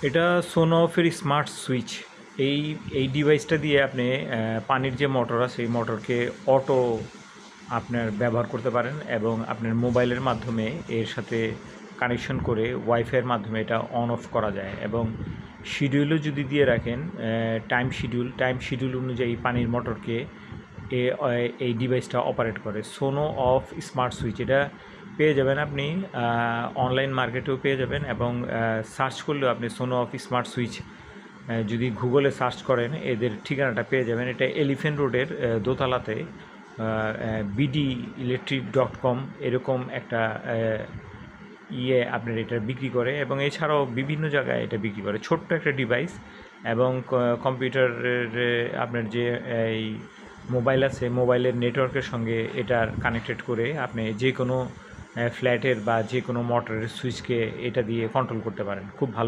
এটা সোনফের smart switch. এই এই ডিভাইসটা দিয়ে আপনি পানির যে মোটর আছে এই মোটরকে অটো আপনার ব্যবহার করতে পারেন এবং আপনার মোবাইলের মাধ্যমে এর সাথে কানেকশন করে ওয়াইফাইয়ের মাধ্যমে এটা অন অফ করা যায় এবং শিডিউলও যদি দিয়ে রাখেন টাইম শিডিউল অনুযায়ী পানির মোটরকে এই ডিভাইসটা অপারেট করে। সোনো অফ স্মার্ট সুইচ এটা পেয়ে যাবেন আপনি অনলাইন মার্কেটেও পেয়ে যাবেন এবং সার্চ করলেও আপনি সোনো অফ স্মার্ট সুইচ যদি গুগলে সার্চ করেন এদের ঠিকানাটা পেয়ে যাবেন। এটা এলিফ্যান্ট রোডের দোতলাতে bdilectric.com এরকম একটা আপনার এটা বিক্রি করে এবং এছাড়াও বিভিন্ন জায়গায় এটা বিক্রি করে। ছোট্ট একটা ডিভাইস এবং কম্পিউটারের আপনার যে এই মোবাইল আছে মোবাইলের নেটওয়ার্কের সঙ্গে এটার কানেক্টেড করে আপনি যে কোনো ফ্ল্যাটের বা যে কোনো মোটরের সুইচকে এটা দিয়ে কন্ট্রোল করতে পারেন। খুব ভালো।